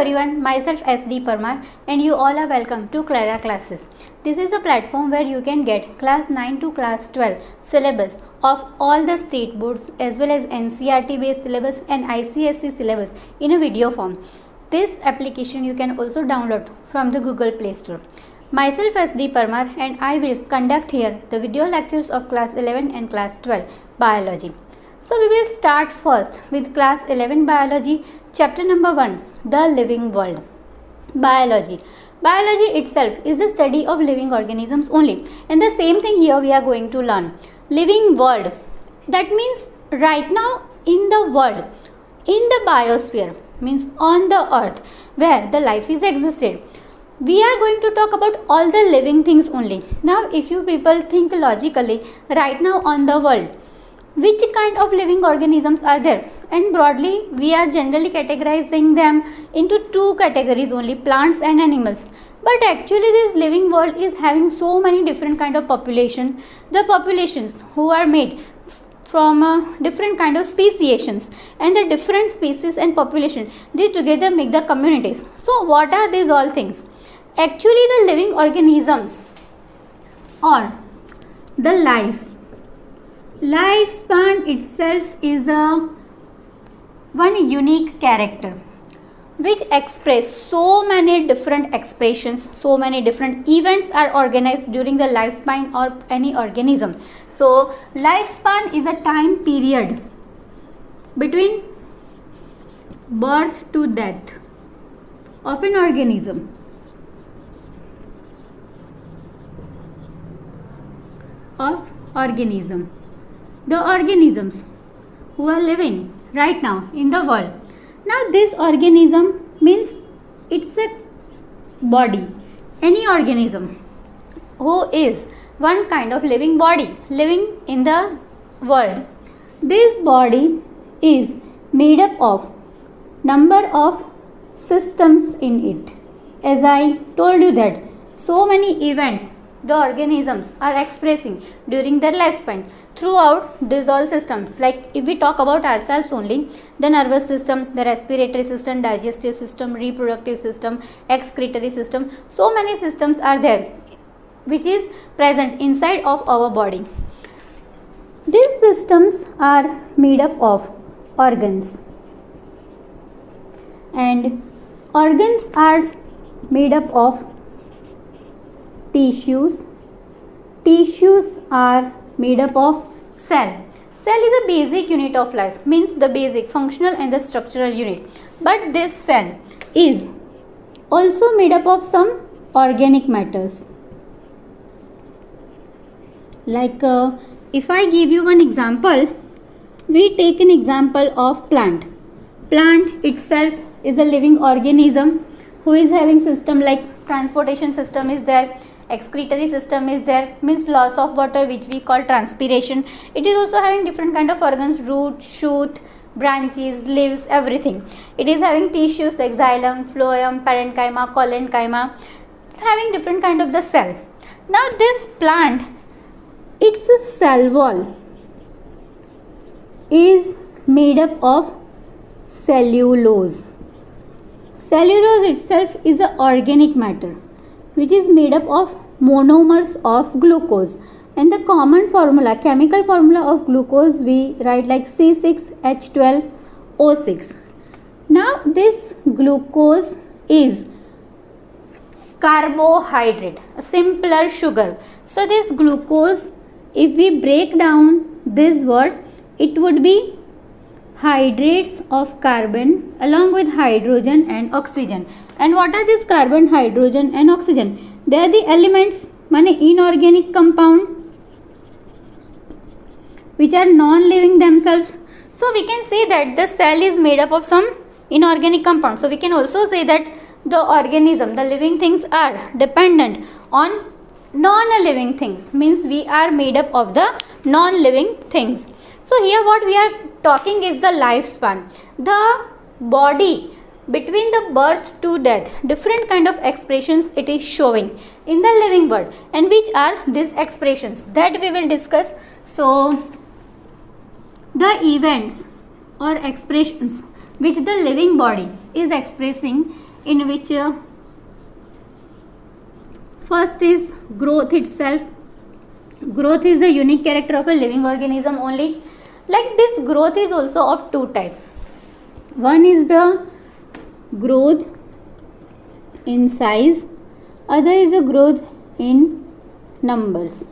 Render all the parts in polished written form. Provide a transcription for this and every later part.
everyone, myself SD Parmar and you all are welcome to Clara Classes. This is a platform where you can get class 9 to class 12 syllabus of all the state boards as well as NCERT based syllabus and ICSE syllabus in a video form. This application you can also download from the Google Play Store. Myself SD Parmar and I will conduct here the video lectures of class 11 and class 12 biology. So we will start first with class 11 biology, chapter number 1, the living world. Biology. Biology itself is the study of living organisms only, and the same thing here we are going to learn. Living world, that means right now in the world, in the biosphere, means on the earth where the life is existed. We are going to talk about all the living things only. Now if you people think logically, right now on the world, which kind of living organisms are there? And broadly we are generally categorizing them into two categories only, plants and animals. But actually this living world is having so many different kind of population. The populations who are made from different kind of speciations, and the different species and population, they together make the communities. So what are these all things? Actually the living organisms or the lifespan itself is one unique character which express so many different expressions, so many different events are organized during the lifespan of any organism. So lifespan is a time period between birth to death of an organism. The organisms who are living right now in the world. Now this organism means it's a body, any organism who is one kind of living body living in the world. This body is made up of number of systems in it. As I told you that so many events the organisms are expressing during their lifespan throughout these all systems. Like if we talk about ourselves only, the nervous system, the respiratory system, digestive system, reproductive system, excretory system, so many systems are there which is present inside of our body. These systems are made up of organs, and organs are made up of tissues. Tissues are made up of cell. Cell is a basic unit of life, means the basic functional and the structural unit. But this cell is also made up of some organic matters. Like if I give you one example, we take an example of plant. Plant itself is a living organism who is having system like transportation system is there, excretory system is there, means loss of water which we call transpiration. It is also having different kind of organs, root, shoot, branches, leaves, everything. It is having tissues like xylem, phloem, parenchyma, collenchyma. It's having different kind of the cell. Now this plant, its cell wall is made up of cellulose. Cellulose itself is an organic matter which is made up of monomers of glucose, and the common formula, chemical formula of glucose we write like C6H12O6. Now this glucose is carbohydrate, a simpler sugar. So this glucose, if we break down this word, it would be hydrates of carbon along with hydrogen and oxygen. And what are these carbon, hydrogen and oxygen? They are the elements, inorganic compound which are non-living themselves. So we can say that the cell is made up of some inorganic compound. So we can also say that the organism, the living things are dependent on non-living things, means we are made up of the non-living things. So here what we are talking is the lifespan. The body between the birth to death, different kind of expressions it is showing in the living world, and which are these expressions that we will discuss. So the events or expressions which the living body is expressing in which first is growth itself. Growth is the unique character of a living organism only. Like this growth is also of two types. One is the growth in size, other is the growth in numbers.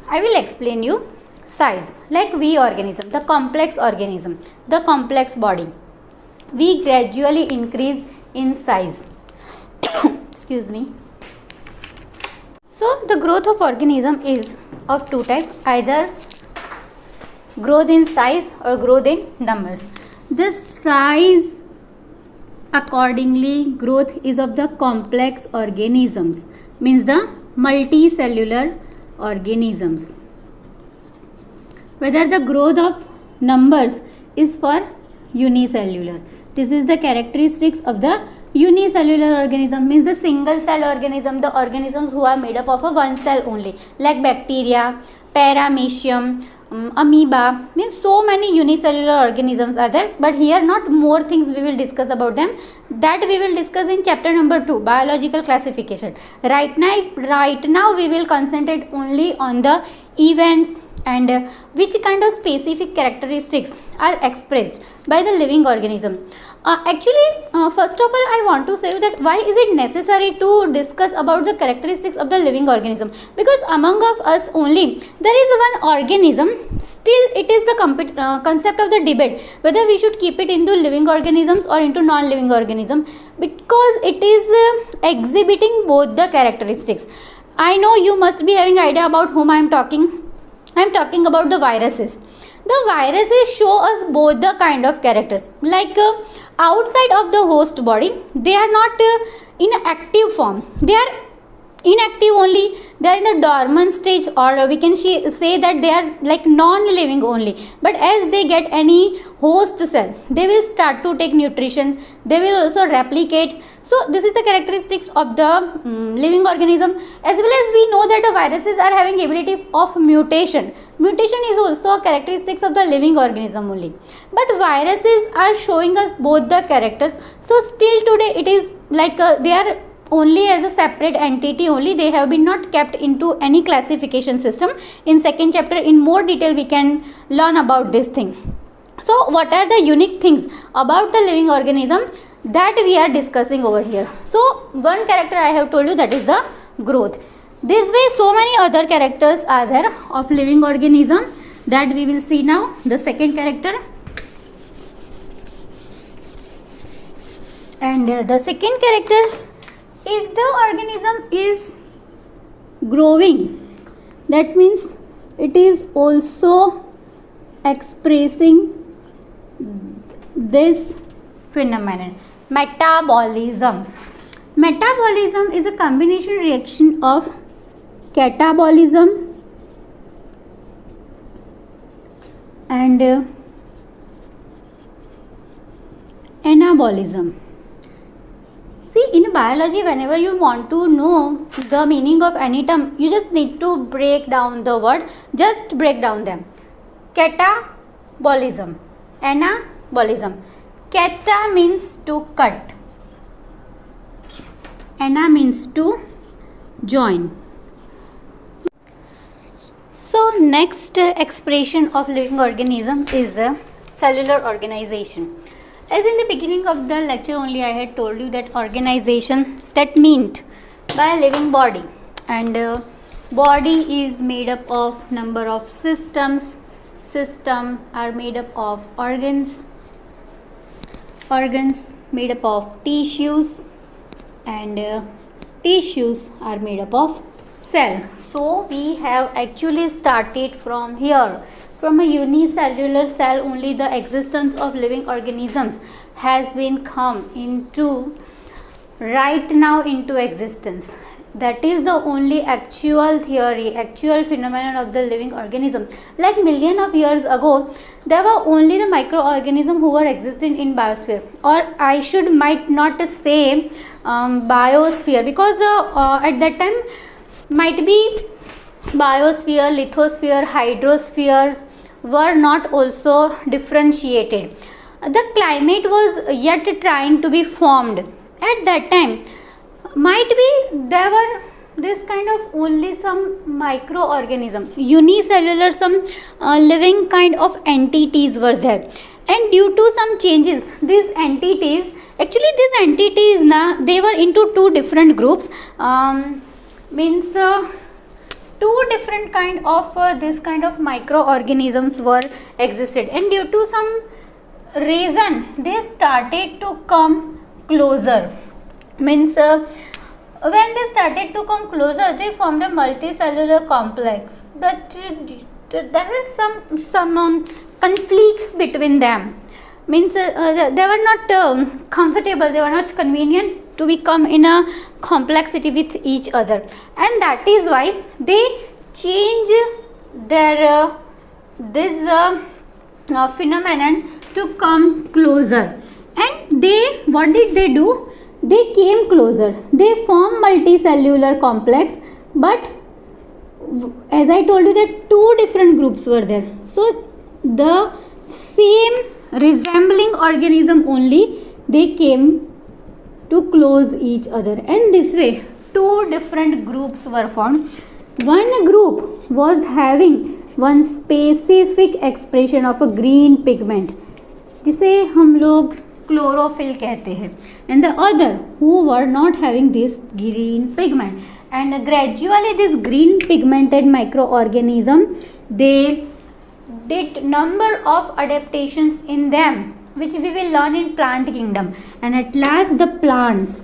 I will explain you size. Like we organism, the complex organism, the complex body, we gradually increase in size. Excuse me. So the growth of organism is of two types, either growth in size or growth in numbers. This size accordingly growth is of the complex organisms, means the multicellular organisms. Whether the growth of numbers is for unicellular. This is the characteristics of the unicellular organism, means the single cell organism, the organisms who are made up of a one cell only, like bacteria, paramecium, amoeba, means so many unicellular organisms are there. But here not more things we will discuss about them, that we will discuss in chapter number 2, biological classification. Right now we will concentrate only on the events and which kind of specific characteristics are expressed by the living organism. First of all, I want to say that why is it necessary to discuss about the characteristics of the living organism? Because among of us only there is one organism. Still, it is the concept of the debate whether we should keep it into living organisms or into non-living organism, because it is exhibiting both the characteristics. I know you must be having idea about whom I am talking. I am talking about the viruses. The viruses show us both the kind of characters. Like outside of the host body, they are not in active form. They are inactive only. They are in the dormant stage, or we can say that they are like non-living only. But as they get any host cell, they will start to take nutrition. They will also replicate. So this is the characteristics of the living organism. As well as we know that the viruses are having ability of mutation. Mutation is also a characteristics of the living organism only. But viruses are showing us both the characters. So still today it is like they are only as a separate entity only. They have been not kept into any classification system. In second chapter in more detail we can learn about this thing. So what are the unique things about the living organism that we are discussing over here? So one character I have told you, that is the growth. This way so many other characters are there of living organism that we will see now. The second character, and the second character, if the organism is growing, that means it is also expressing this phenomenon, metabolism. Metabolism is a combination reaction of catabolism and anabolism. See, in biology, whenever you want to know the meaning of any term, you just need to break down the word. Just break down them. Catabolism, anabolism. Cata means to cut. Ana means to join. So next expression of living organism is cellular organization. As in the beginning of the lecture only I had told you that organization, that meant by a living body, and body is made up of number of systems. System are made up of organs. Organs made up of tissues, and tissues are made up of cell. So we have actually started from here. From a unicellular cell only the existence of living organisms has been come into right now into existence. That is the only actual theory, actual phenomenon of the living organism. Like million of years ago, there were only the microorganisms who were existing in biosphere, or I might not say biosphere, because at that time might be biosphere, lithosphere, hydrospheres were not also differentiated. the climate was yet trying to be formed. At that time, might be there were this kind of only some microorganism, unicellular, some living kind of entities were there, and due to some changes, these entities, actually these entities now they were into two different groups, means two different kind of this kind of microorganisms were existed, and due to some reason they started to come closer, means when they started to come closer they formed a multicellular complex, but there is some conflicts between them, means they were not comfortable, they were not convenient to become in a complexity with each other, and that is why they change their this phenomenon to come closer. And they, what did they do? They came closer, they form multicellular complex, but as I told you that two different groups were there, so the same resembling organism only, they came to close each other, and this way two different groups were formed. One group was having one specific expression of a green pigment, जिसे हम लोग chlorophyll कहते हैं, and the other who were not having this green pigment, and gradually this green pigmented microorganism, they did number of adaptations in them which we will learn in plant kingdom, and at last the plants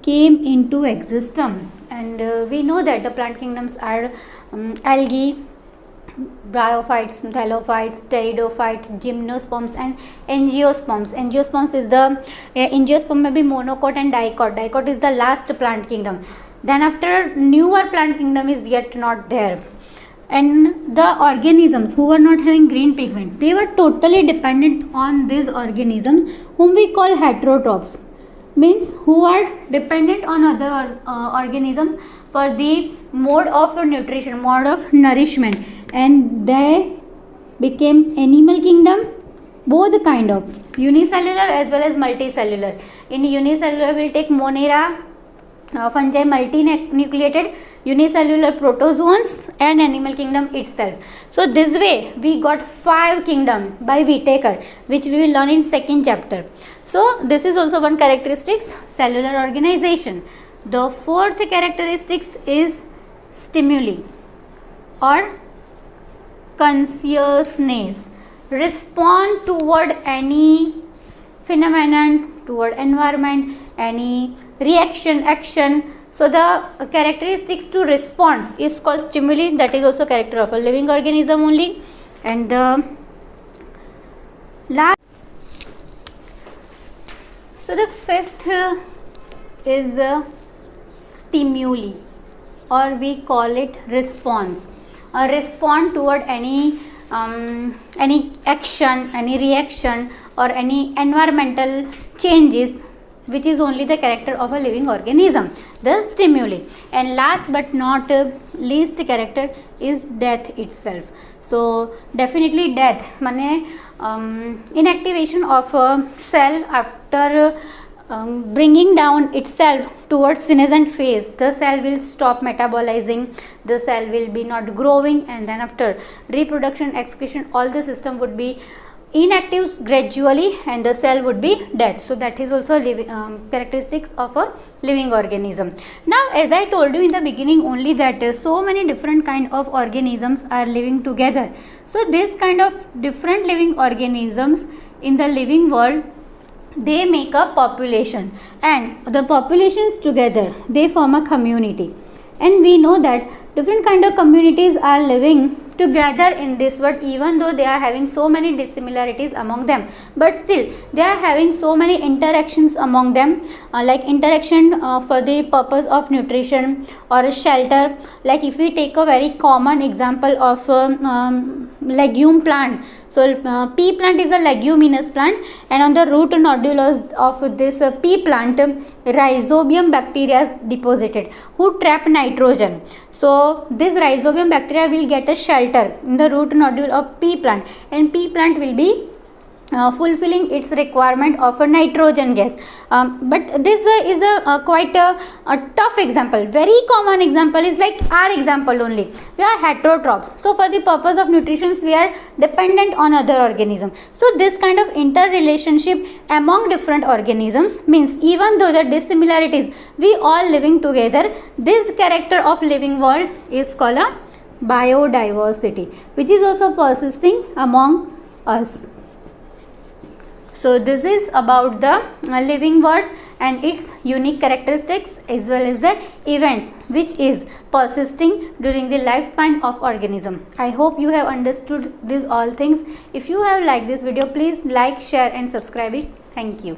came into existence, and we know that the plant kingdoms are algae, bryophytes, thallophytes, pteridophyte, gymnosperms and angiosperms. Angiosperms is the angiosperm may be monocot and dicot. Dicot is the last plant kingdom. Then after newer plant kingdom is yet not there. And the organisms who were not having green pigment, they were totally dependent on these organisms whom we call heterotrophs, means who are dependent on other organisms for the mode of nutrition, mode of nourishment, and they became animal kingdom, both kind of unicellular as well as multicellular. In unicellular we'll take Monera, fungi multinucleated, unicellular protozoans, and animal kingdom itself. So this way we got 5 kingdom by Whitaker, which we will learn in second chapter. So this is also one characteristics, cellular organization. The fourth characteristics is stimuli or consciousness, respond toward any phenomenon, toward environment, any reaction, action. So the characteristics to respond is called stimuli, that is also character of a living organism only. And the last, so the fifth is stimuli, or we call it response. Respond toward any action, any reaction, or any environmental changes, which is only the character of a living organism, the stimuli. And last but not least character is death itself. So definitely death, माने inactivation of a cell after bringing down itself towards senescent phase, the cell will stop metabolizing, the cell will be not growing, and then after reproduction, excretion, all the system would be inactive gradually, and the cell would be dead. So that is also characteristics of a living organism. Now as I told you in the beginning only that so many different kind of organisms are living together. So this kind of different living organisms in the living world, they make a population, and the populations together they form a community. And we know that different kind of communities are living together in this world, even though they are having so many dissimilarities among them, but still they are having so many interactions among them, like interaction for the purpose of nutrition or shelter. Like if we take a very common example of legume plant, so pea plant is a leguminous plant, and on the root nodules of this pea plant, rhizobium bacteria is deposited who trap nitrogen. So this rhizobium bacteria will get a shelter in the root nodule of pea plant, and pea plant will be fulfilling its requirement of a nitrogen gas. But this is a quite a tough example. Very common example is like our example only. We are heterotrophs. So for the purpose of nutrition, we are dependent on other organisms. So this kind of interrelationship among different organisms means even though the dissimilarities, we all living together, this character of living world is called a biodiversity, which is also persisting among us. So this is about the living world and its unique characteristics as well as the events which is persisting during the lifespan of organism. I hope you have understood these all things. If you have liked this video, please like, share and subscribe it. Thank you.